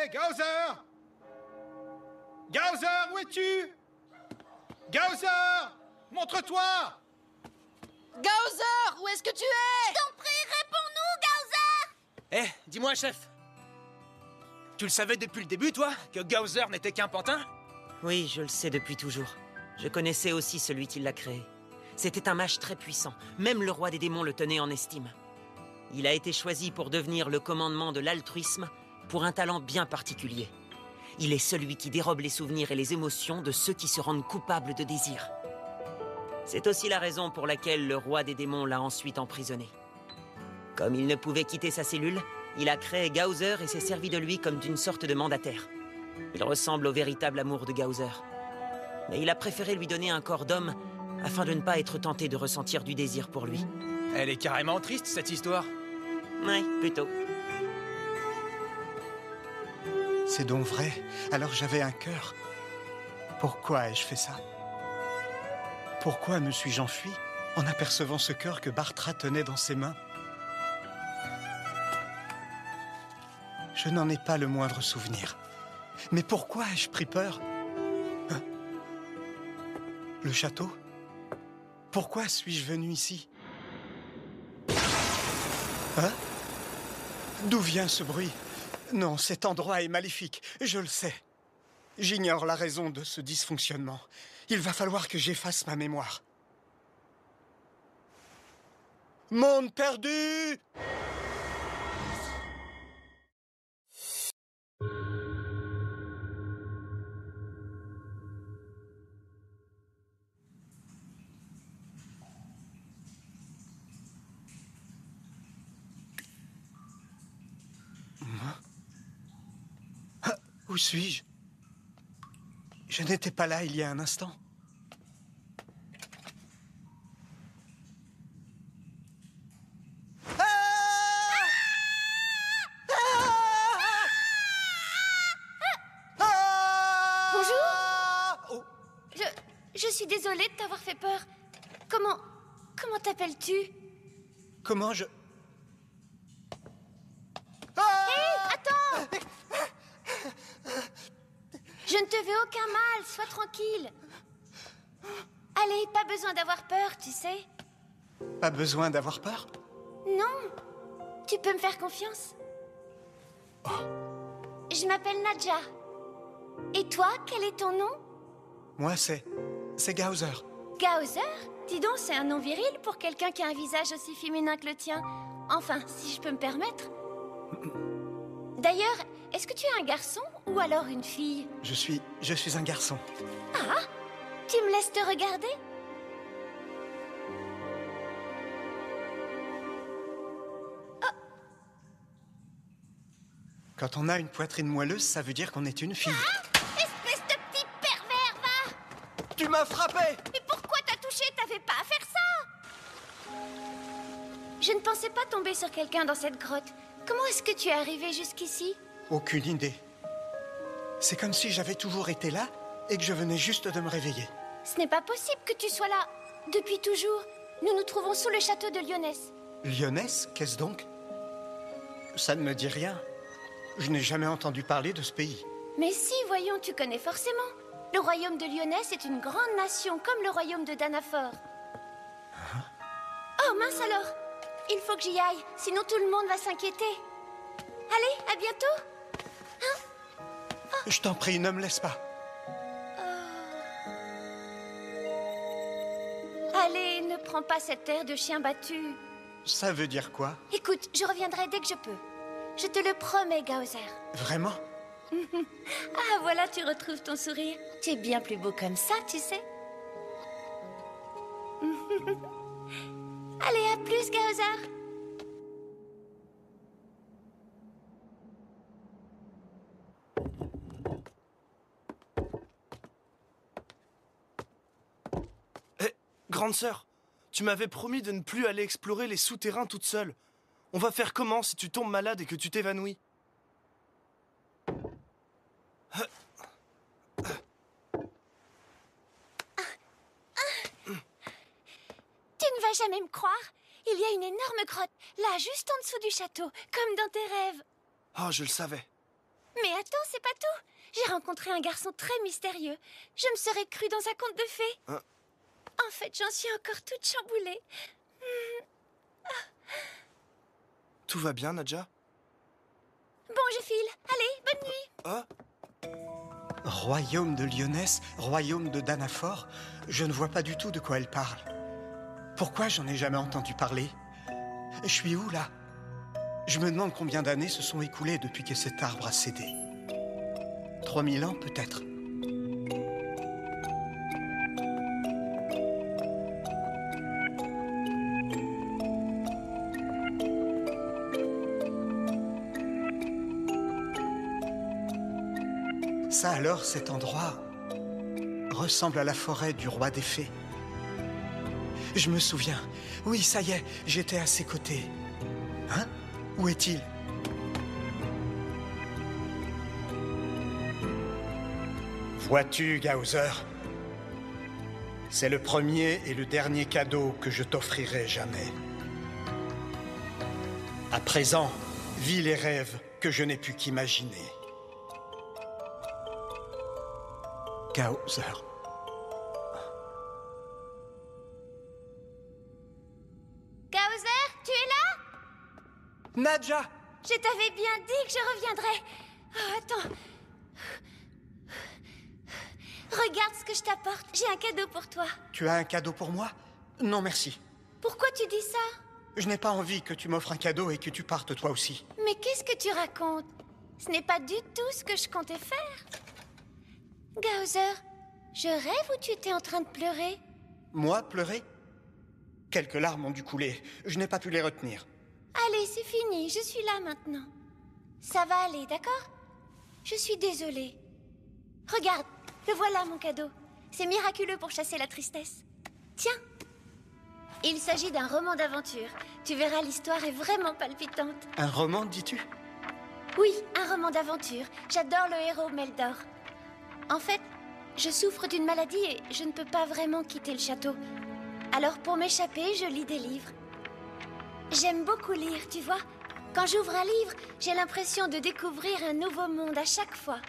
Hé, Gauser! Gauser, où es-tu? Gauser! Montre-toi! Gauser, où est-ce que tu es? Je t'en prie, réponds-nous, Gauser! Eh, dis-moi, chef. Tu le savais depuis le début, toi, que Gauser n'était qu'un pantin? Oui, je le sais depuis toujours. Je connaissais aussi celui qui l'a créé. C'était un mage très puissant. Même le roi des démons le tenait en estime. Il a été choisi pour devenir le commandement de l'altruisme pour un talent bien particulier. Il est celui qui dérobe les souvenirs et les émotions de ceux qui se rendent coupables de désir. C'est aussi la raison pour laquelle le roi des démons l'a ensuite emprisonné. Comme il ne pouvait quitter sa cellule, il a créé Gauser et s'est servi de lui comme d'une sorte de mandataire. Il ressemble au véritable amour de Gauser. Mais il a préféré lui donner un corps d'homme afin de ne pas être tenté de ressentir du désir pour lui. Elle est carrément triste, cette histoire. Ouais, plutôt. C'est donc vrai. Alors j'avais un cœur. Pourquoi ai-je fait ça? Pourquoi me suis-je enfui en apercevant ce cœur que Bartra tenait dans ses mains? Je n'en ai pas le moindre souvenir. Mais pourquoi ai-je pris peur? Hein? Le château? Pourquoi suis-je venu ici? Hein? D'où vient ce bruit? Non, cet endroit est maléfique, je le sais. J'ignore la raison de ce dysfonctionnement. Il va falloir que j'efface ma mémoire. Monde perdu! Où suis-je? Je n'étais pas là il y a un instant. Bonjour. Je suis désolée de t'avoir fait peur. Comment t'appelles-tu? Comment je... Hé, attends! Je ne te fais aucun mal, sois tranquille. Allez, pas besoin d'avoir peur, tu sais. Pas besoin d'avoir peur? Non, tu peux me faire confiance. Je m'appelle Nadja. Et toi, quel est ton nom? Moi, c'est Gauser. Gauser? Dis donc, c'est un nom viril pour quelqu'un qui a un visage aussi féminin que le tien. Enfin, si je peux me permettre. D'ailleurs, est-ce que tu es un garçon ou alors une fille? Je suis un garçon. Ah, tu me laisses te regarder? Quand on a une poitrine moelleuse, ça veut dire qu'on est une fille. Ah, espèce de petit pervers, va! Tu m'as frappé! Mais pourquoi t'as touché? T'avais pas à faire ça! Je ne pensais pas tomber sur quelqu'un dans cette grotte. Comment est-ce que tu es arrivé jusqu'ici? Aucune idée. C'est comme si j'avais toujours été là et que je venais juste de me réveiller. Ce n'est pas possible que tu sois là. Depuis toujours, nous nous trouvons sous le château de Lyonesse. Lyonesse, qu'est-ce donc? Ça ne me dit rien. Je n'ai jamais entendu parler de ce pays. Mais si, voyons, tu connais forcément. Le royaume de Lyonesse est une grande nation, comme le royaume de Danafor. Oh mince alors! Il faut que j'y aille, sinon tout le monde va s'inquiéter. Allez, à bientôt! Je t'en prie, ne me laisse pas. Allez, ne prends pas cet air de chien battu. Ça veut dire quoi? Écoute, je reviendrai dès que je peux. Je te le promets, Gauser. Vraiment? Ah, voilà, tu retrouves ton sourire. Tu es bien plus beau comme ça, tu sais. Allez, à plus, Gauser. Hé, grande sœur, tu m'avais promis de ne plus aller explorer les souterrains toute seule. On va faire comment si tu tombes malade et que tu t'évanouis? Tu ne vas jamais me croire. Il y a une énorme grotte, là, juste en dessous du château, comme dans tes rêves. Ah, je le savais. Mais attends, c'est pas tout. J'ai rencontré un garçon très mystérieux. Je me serais crue dans un conte de fées. Hein? En fait, j'en suis encore toute chamboulée. Tout va bien, Nadja? Bon, je file. Allez, bonne nuit. Ah, Royaume de Lyonesse, royaume de Danafor, je ne vois pas du tout de quoi elle parle. Pourquoi j'en ai jamais entendu parler? Je suis où, là? Je me demande combien d'années se sont écoulées depuis que cet arbre a cédé. 3000 ans, peut-être. Ça alors, cet endroit ressemble à la forêt du roi des fées. Je me souviens. Oui, ça y est, j'étais à ses côtés. Hein? Où est-il? Vois-tu, Gowser? C'est le premier et le dernier cadeau que je t'offrirai jamais. À présent, vis les rêves que je n'ai pu qu'imaginer. Gowser. Gowser, tu es là? Nadja! Je t'avais bien dit que je reviendrais. Oh, attends. Regarde ce que je t'apporte. J'ai un cadeau pour toi. Tu as un cadeau pour moi? Non, merci. Pourquoi tu dis ça? Je n'ai pas envie que tu m'offres un cadeau et que tu partes toi aussi. Mais qu'est-ce que tu racontes? Ce n'est pas du tout ce que je comptais faire. Gowser, je rêve ou tu étais en train de pleurer? Moi, pleurer? Quelques larmes ont dû couler. Je n'ai pas pu les retenir. Allez, c'est fini. Je suis là maintenant. Ça va aller, d'accord? Je suis désolée. Regarde, le voilà mon cadeau. C'est miraculeux pour chasser la tristesse. Tiens. Il s'agit d'un roman d'aventure. Tu verras, l'histoire est vraiment palpitante. Un roman, dis-tu? Oui, un roman d'aventure. J'adore le héros Meldor. En fait, je souffre d'une maladie et je ne peux pas vraiment quitter le château. Alors pour m'échapper, je lis des livres. J'aime beaucoup lire, tu vois. Quand j'ouvre un livre, j'ai l'impression de découvrir un nouveau monde à chaque fois.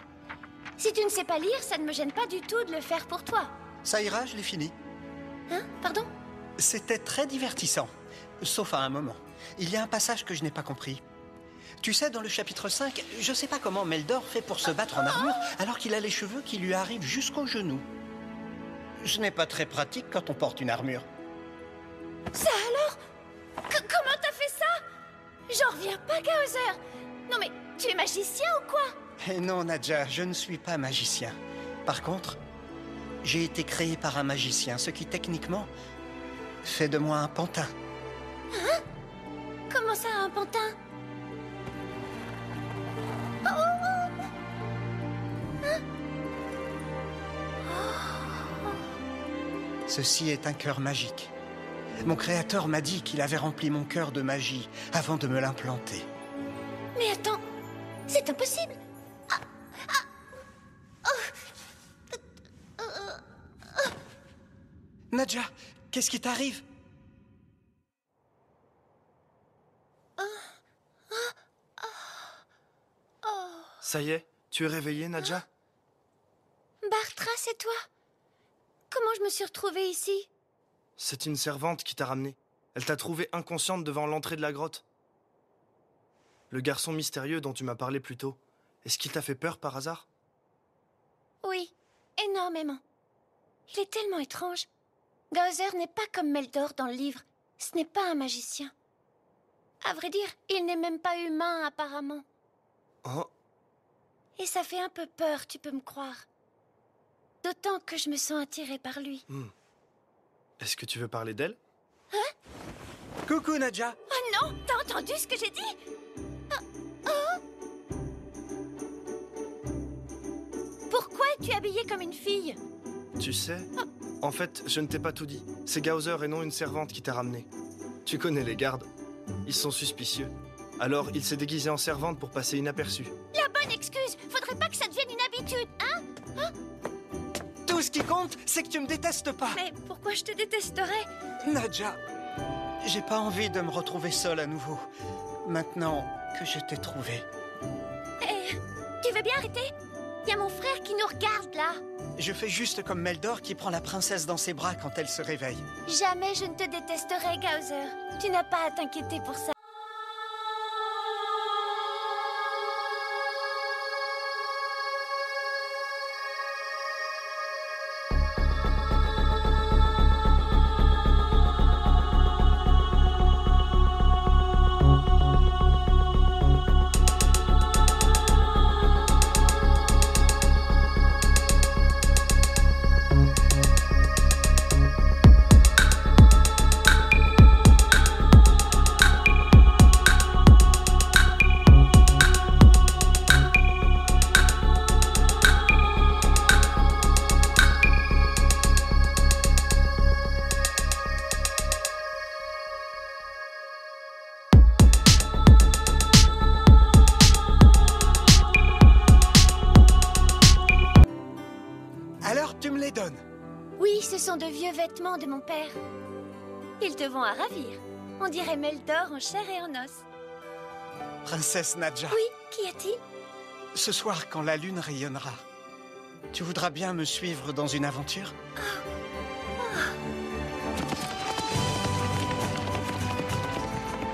Si tu ne sais pas lire, ça ne me gêne pas du tout de le faire pour toi. Ça ira, je l'ai fini. Hein? Pardon? C'était très divertissant. Sauf à un moment. Il y a un passage que je n'ai pas compris. Tu sais, dans le chapitre 5, je sais pas comment Meldor fait pour se battre en armure alors qu'il a les cheveux qui lui arrivent jusqu'aux genoux. Ce n'est pas très pratique quand on porte une armure. Ça alors? Comment t'as fait ça? J'en reviens pas, Gowser. Non mais, tu es magicien ou quoi? Eh non, Nadja, je ne suis pas magicien. Par contre, j'ai été créé par un magicien, ce qui techniquement fait de moi un pantin. Hein? Comment ça, un pantin? Ceci est un cœur magique. Mon créateur m'a dit qu'il avait rempli mon cœur de magie avant de me l'implanter. Mais attends, c'est impossible. Nadja, qu'est-ce qui t'arrive? ça y est, tu es réveillée, Nadja? Bartra, c'est toi? Comment je me suis retrouvée ici? C'est une servante qui t'a ramenée. Elle t'a trouvée inconsciente devant l'entrée de la grotte. Le garçon mystérieux dont tu m'as parlé plus tôt, est-ce qu'il t'a fait peur par hasard? Oui, énormément. Il est tellement étrange. Gowser n'est pas comme Meldor dans le livre. Ce n'est pas un magicien. À vrai dire, il n'est même pas humain, apparemment. Oh, Et ça fait un peu peur, tu peux me croire. D'autant que je me sens attirée par lui. est-ce que tu veux parler d'elle? Coucou, Nadja. Oh non, t'as entendu ce que j'ai dit? Pourquoi es-tu habillée comme une fille? Tu sais, en fait, je ne t'ai pas tout dit. C'est Gowser et non une servante qui t'a ramenée. Tu connais les gardes. Ils sont suspicieux. Alors, il s'est déguisé en servante pour passer inaperçu. La bonne excuse. Faudrait pas que ça devienne une habitude, hein? Tout ce qui compte, c'est que tu me détestes pas. Mais pourquoi je te détesterais? Nadja, j'ai pas envie de me retrouver seule à nouveau. Maintenant que je t'ai trouvée. Eh, tu Tu veux bien arrêter? Il y a mon frère qui nous regarde, là. Je fais juste comme Meldor qui prend la princesse dans ses bras quand elle se réveille. Jamais je ne te détesterai, Gauser. Tu n'as pas à t'inquiéter pour ça. Alors tu me les donnes. Oui, ce sont de vieux vêtements de mon père. Ils te vont à ravir. On dirait Meldor en chair et en os. Princesse Nadja, Oui, qu'y a-t-il? ce soir quand la lune rayonnera, tu voudras bien me suivre dans une aventure?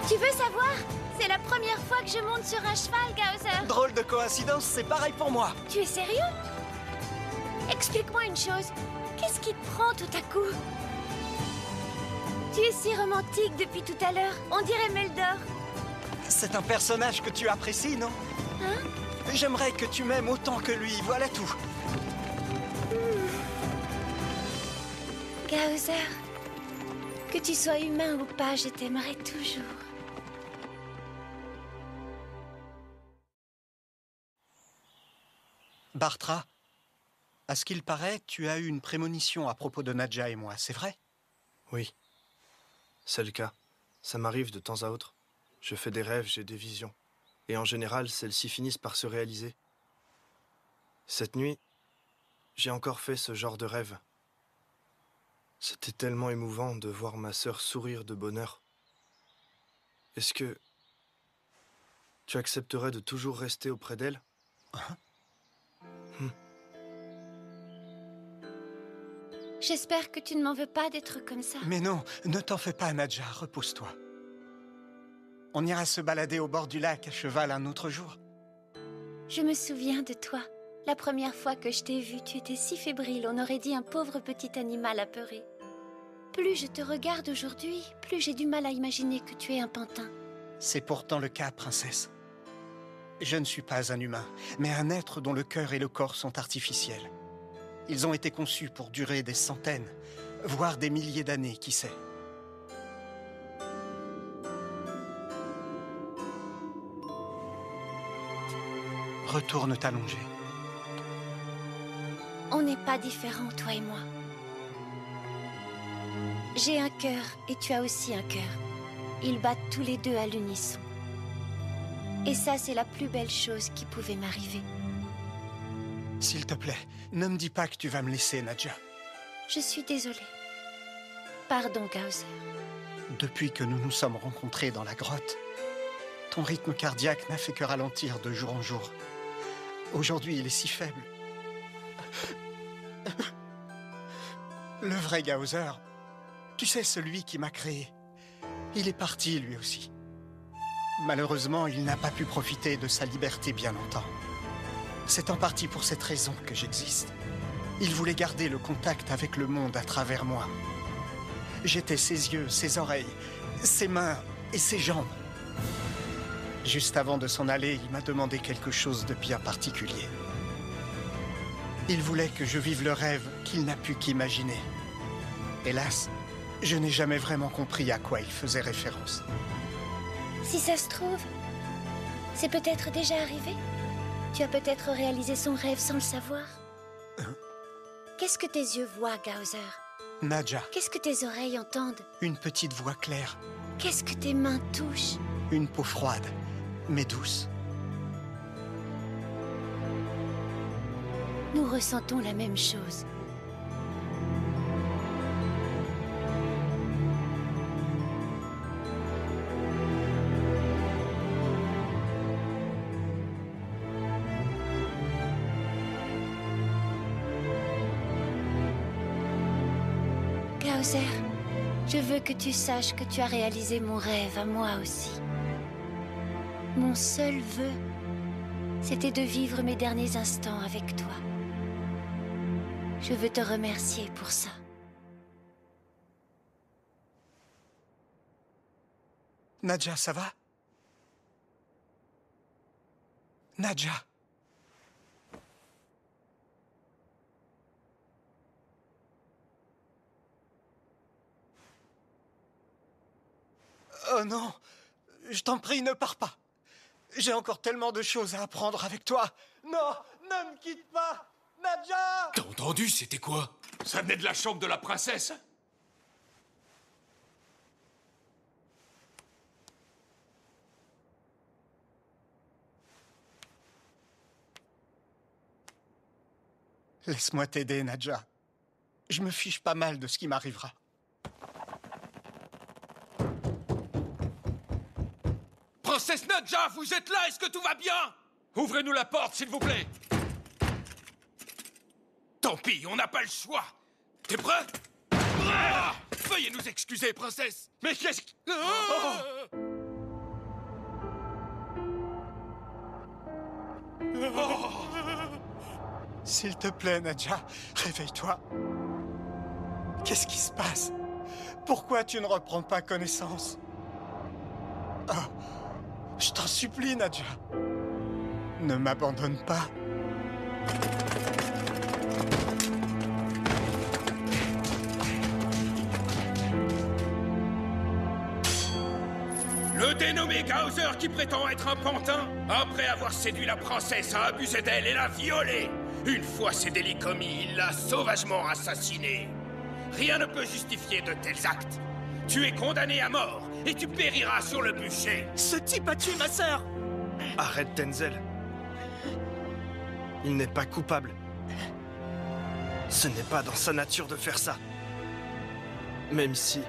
Tu veux savoir? C'est la première fois que je monte sur un cheval, Gauser. Drôle de coïncidence, c'est pareil pour moi. Tu es sérieux? Explique-moi une chose. Qu'est-ce qui te prend tout à coup? Tu es si romantique depuis tout à l'heure. On dirait Meldor. C'est un personnage que tu apprécies, non? Hein? J'aimerais que tu m'aimes autant que lui, voilà tout. Gauser, que tu sois humain ou pas, je t'aimerai toujours. Bartra, à ce qu'il paraît, tu as eu une prémonition à propos de Nadja et moi, c'est vrai? Oui, c'est le cas. Ça m'arrive de temps à autre. Je fais des rêves, j'ai des visions. Et en général, celles-ci finissent par se réaliser. Cette nuit, j'ai encore fait ce genre de rêve. C'était tellement émouvant de voir ma sœur sourire de bonheur. Est-ce que tu accepterais de toujours rester auprès d'elle? J'espère que tu ne m'en veux pas d'être comme ça. Mais non, ne t'en fais pas, Nadja, repose-toi. On ira se balader au bord du lac à cheval un autre jour. Je me souviens de toi. La première fois que je t'ai vu, tu étais si fébrile, on aurait dit un pauvre petit animal apeuré. Plus je te regarde aujourd'hui, plus j'ai du mal à imaginer que tu es un pantin. C'est pourtant le cas, princesse. Je ne suis pas un humain, mais un être dont le cœur et le corps sont artificiels. Ils ont été conçus pour durer des centaines, voire des milliers d'années, qui sait. Retourne t'allonger. On n'est pas différents, toi et moi. J'ai un cœur et tu as aussi un cœur. Ils battent tous les deux à l'unisson. Et ça, c'est la plus belle chose qui pouvait m'arriver. S'il te plaît, ne me dis pas que tu vas me laisser, Nadja. Je suis désolée. Pardon, Gauser. Depuis que nous nous sommes rencontrés dans la grotte, ton rythme cardiaque n'a fait que ralentir de jour en jour. Aujourd'hui, il est si faible. Le vrai Gauser, tu sais, celui qui m'a créé, il est parti lui aussi. Malheureusement, il n'a pas pu profiter de sa liberté bien longtemps. C'est en partie pour cette raison que j'existe. Il voulait garder le contact avec le monde à travers moi. J'étais ses yeux, ses oreilles, ses mains et ses jambes. Juste avant de s'en aller, il m'a demandé quelque chose de bien particulier. Il voulait que je vive le rêve qu'il n'a pu qu'imaginer. Hélas, je n'ai jamais vraiment compris à quoi il faisait référence. Si ça se trouve, c'est peut-être déjà arrivé. Tu as peut-être réalisé son rêve sans le savoir. Qu'est-ce que tes yeux voient, Gauser? Nadja, Qu'est-ce que tes oreilles entendent? une petite voix claire, Qu'est-ce que tes mains touchent? une peau froide, mais douce. Nous ressentons la même chose. Gauzer, je veux que tu saches que tu as réalisé mon rêve à moi aussi. Mon seul vœu, c'était de vivre mes derniers instants avec toi. Je veux te remercier pour ça. Nadja, ça va? Nadja. Oh non, je t'en prie, ne pars pas. J'ai encore tellement de choses à apprendre avec toi. Non, ne me quitte pas, Nadja! T'as entendu, c'était quoi? Ça venait de la chambre de la princesse? Laisse-moi t'aider, Nadja. Je me fiche pas mal de ce qui m'arrivera. Princesse Nadja, vous êtes là, est-ce que tout va bien? Ouvrez-nous la porte, s'il vous plaît. Tant pis, on n'a pas le choix. T'es prêt? Ah, veuillez nous excuser, princesse. Mais qu'est-ce que... S'il te plaît, Nadja, réveille-toi. Qu'est-ce qui se passe? Pourquoi tu ne reprends pas connaissance? Oh, je t'en supplie, Nadja. Ne m'abandonne pas. Le dénommé Gauzer qui prétend être un pantin, après avoir séduit la princesse, a abusé d'elle et l'a violée. Une fois ses délits commis, il l'a sauvagement assassinée. Rien ne peut justifier de tels actes. Tu es condamné à mort et tu périras sur le bûcher. Ce type a tué ma sœur! Arrête, Denzel. Il n'est pas coupable. Ce n'est pas dans sa nature de faire ça. Même s'il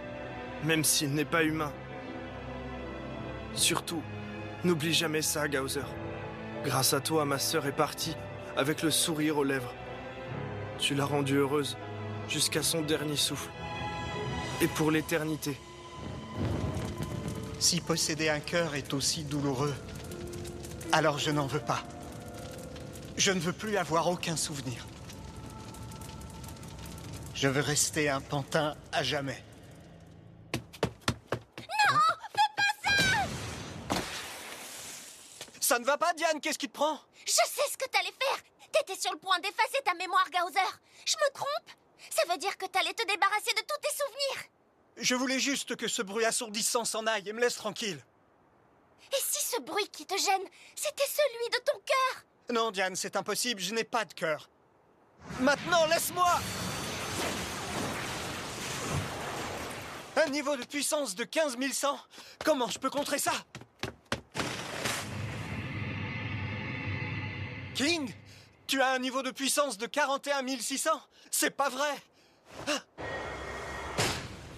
n'est pas humain. Surtout, n'oublie jamais ça, Gauzer. Grâce à toi, ma sœur est partie avec le sourire aux lèvres. Tu l'as rendue heureuse jusqu'à son dernier souffle. Et pour l'éternité. Si posséder un cœur est aussi douloureux, alors je n'en veux pas. Je ne veux plus avoir aucun souvenir. Je veux rester un pantin à jamais. Non, fais pas ça! Ça ne va pas, Diane? Qu'est-ce qui te prend? Je sais ce que t'allais faire. T'étais sur le point d'effacer ta mémoire, Gauzer. Je me trompe? Ça veut dire que t'allais te débarrasser de tous tes souvenirs. Je voulais juste que ce bruit assourdissant s'en aille et me laisse tranquille. Et si ce bruit qui te gêne, c'était celui de ton cœur? Non, Diane, c'est impossible, je n'ai pas de cœur. Maintenant, laisse-moi! Un niveau de puissance de 15 100? Comment je peux contrer ça? King? Tu as un niveau de puissance de 41 600? C'est pas vrai!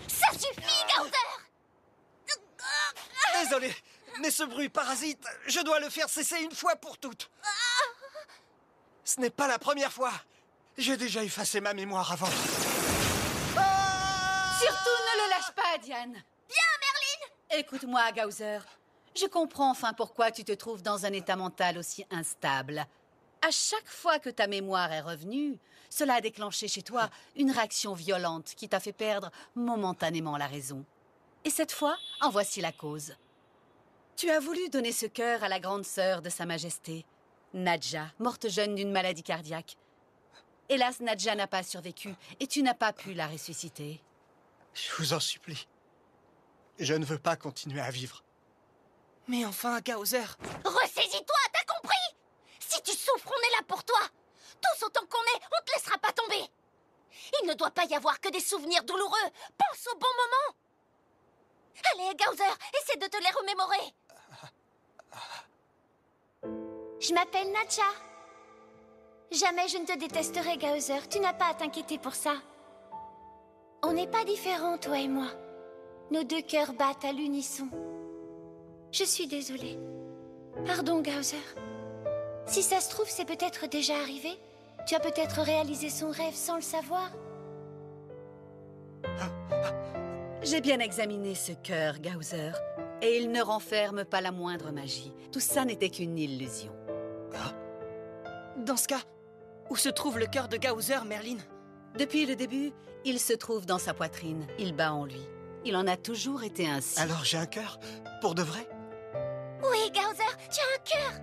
Ça suffit, Gauzer! Désolé, mais ce bruit parasite, je dois le faire cesser une fois pour toutes. Ce n'est pas la première fois. J'ai déjà effacé ma mémoire avant. Surtout ne le lâche pas, Diane. Bien, Merlin! Écoute-moi, Gauzer. Je comprends enfin pourquoi tu te trouves dans un état mental aussi instable. À chaque fois que ta mémoire est revenue, cela a déclenché chez toi une réaction violente qui t'a fait perdre momentanément la raison. Et cette fois, en voici la cause. Tu as voulu donner ce cœur à la grande sœur de Sa Majesté, Nadja, morte jeune d'une maladie cardiaque. Hélas, Nadja n'a pas survécu et tu n'as pas pu la ressusciter. Je vous en supplie. Je ne veux pas continuer à vivre. Mais enfin, Gauzer! Ressaisis-toi, t'as compris? Si tu souffres, on est là pour toi. Tous autant qu'on est, on te laissera pas tomber. Il ne doit pas y avoir que des souvenirs douloureux. Pense au bon moment. Allez, Gauzer, essaie de te les remémorer. Je m'appelle Nadja. Jamais je ne te détesterai, Gauzer. Tu n'as pas à t'inquiéter pour ça. On n'est pas différents, toi et moi. Nos deux cœurs battent à l'unisson. Je suis désolée. Pardon, Gauzer. Si ça se trouve, c'est peut-être déjà arrivé. Tu as peut-être réalisé son rêve sans le savoir. J'ai bien examiné ce cœur, Gowser, et il ne renferme pas la moindre magie. Tout ça n'était qu'une illusion. Dans ce cas, où se trouve le cœur de Gowser, Merlin? Depuis le début, il se trouve dans sa poitrine. Il bat en lui. Il en a toujours été ainsi. Alors j'ai un cœur? Pour de vrai? Oui, Gowser, tu as un cœur.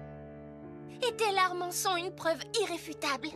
Et tes larmes en sont une preuve irréfutable.